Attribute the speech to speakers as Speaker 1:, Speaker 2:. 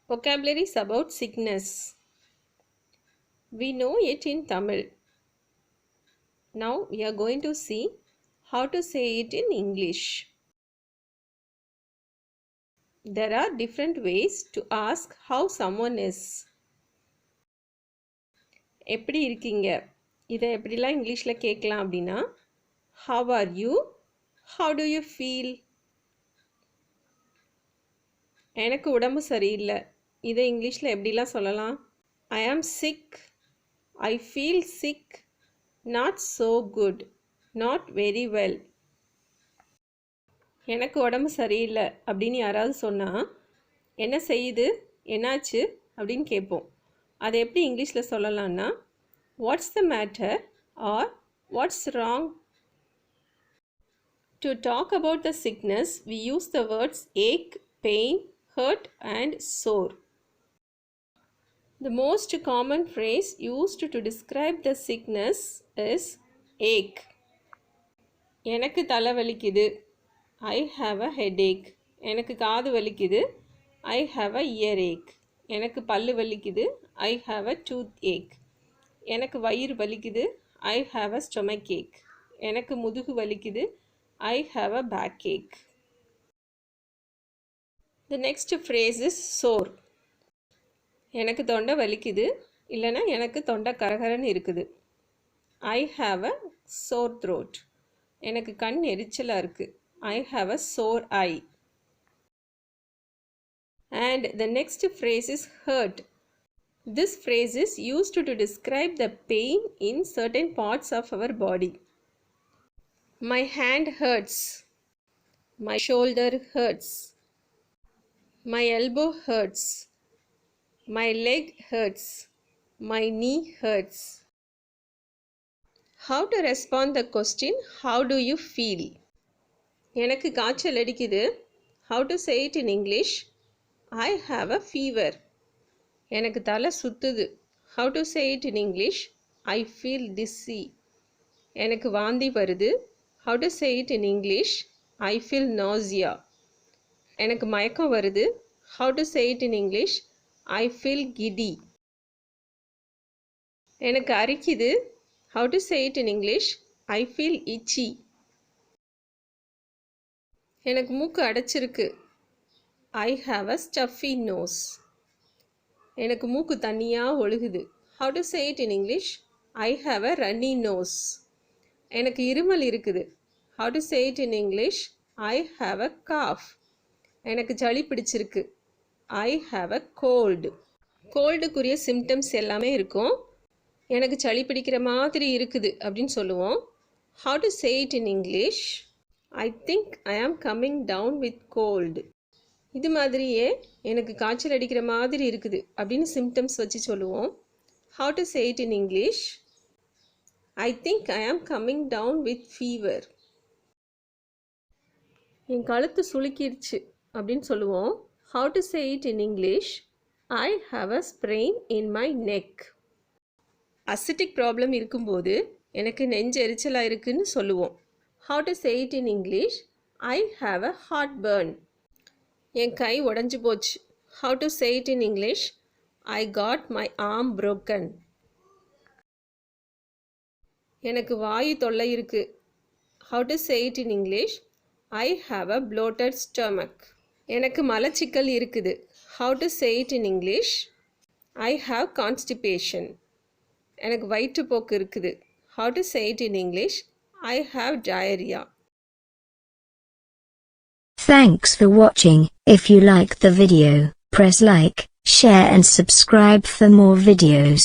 Speaker 1: Vocabularies about sickness. We know it in Tamil. Now we are going to see how to say it in English. There are different ways to ask how someone is. எப்படி இருக்கீங்க? இதை எப்படிலாம் இங்கிலீஷில் கேட்கலாம் அப்படின்னா, how are you? How do you feel? எனக்கு உடம்பு சரியில்லை, இதை இங்கிலீஷில் எப்படிலாம் சொல்லலாம்? I am sick. I feel sick. Not so good. Not very well. எனக்கு உடம்பு சரியில்லை அப்படின்னு யாராவது சொன்னால், என்ன செய்யுது, என்னாச்சு அப்படின்னு கேட்போம். அதை எப்படி இங்கிலீஷில் சொல்லலாம்னா, what's the matter or what's wrong. To talk about the sickness we use the words ache, pain, hurt and sore. The most common phrase used to describe the sickness is ache. எனக்கு தலை வலிக்குது, I have a headache. எனக்கு காது வலிக்குது, I have a earache. எனக்கு பல்லு வலிக்குது, I have a toothache. எனக்கு வயிறு வலிக்குது, I have a stomachache. எனக்கு முதுகு வலிக்குது, I have a backache. The next phrase is sore. எனக்கு தொண்டை வலிக்குது, இல்லைனா எனக்கு தொண்டை கரகரன்னு இருக்குது. I have a sore throat. எனக்கு கண் எரிச்சலாக இருக்குது. I have a sore eye. And the next phrase is hurt. This phrase is used to describe the pain in certain parts of our body. My hand hurts. My shoulder hurts. My elbow hurts. My leg hurts. My knee hurts. How to respond the question, how do you feel? எனக்கு காய்ச்சல் அடிக்குது. How to say it in English? I have a fever. எனக்கு தலை சுத்துது. How to say it in English? I feel dizzy. எனக்கு வாந்தி வருது. How to say it in English? I feel nausea. எனக்கு மயக்கம் வருது. How to say it in English? I feel giddy. எனக்கு அரிக்குது. How to say it in English? I feel itchy. எனக்கு மூக்கு அடைச்சிருக்கு. I have a stuffy nose. எனக்கு மூக்கு தண்ணியாக ஒழுகுது. How to say it in English? I have a runny nose. எனக்கு இருமல் இருக்குது. How to say it in English? I have a cough. எனக்கு சளி பிடிச்சிருக்கு. I have a cold. கோல்டுக்குரிய சிம்டம்ஸ் எல்லாமே இருக்கும். எனக்கு சளி பிடிக்கிற மாதிரி இருக்குது அப்படின்னு சொல்லுவோம். How to say it in English? I think I am coming down with cold. இது மாதிரியே எனக்கு காய்ச்சல் அடிக்கிற மாதிரி இருக்குது அப்படின்னு சிம்டம்ஸ் வச்சு சொல்லுவோம். How to say it in English? I think I am coming down with fever. என் கழுத்து சுளுக்கிடுச்சு அப்படின்னு சொல்லுவோம். How to say it in English? I have a sprain in my neck. Acetic problem இருக்கும்போது எனக்கு நெஞ்சு எரிச்சலாக இருக்குன்னு சொல்லுவோம். How to say it in English? I have a heartburn. என் கை உடைஞ்சு போச்சு. How to say it in English? I got my arm broken. எனக்கு வாயு தொல்லை இருக்கு. How to say it in English? I have a bloated stomach. எனக்கு மலச்சிக்கல் இருக்குது. How to say it in English? I have constipation. எனக்கு வயிற்றுப்போக்கு இருக்குது. How to say it in English? I have diarrhea.
Speaker 2: Thanks for watching. If you liked the video, press like, share and subscribe for more videos.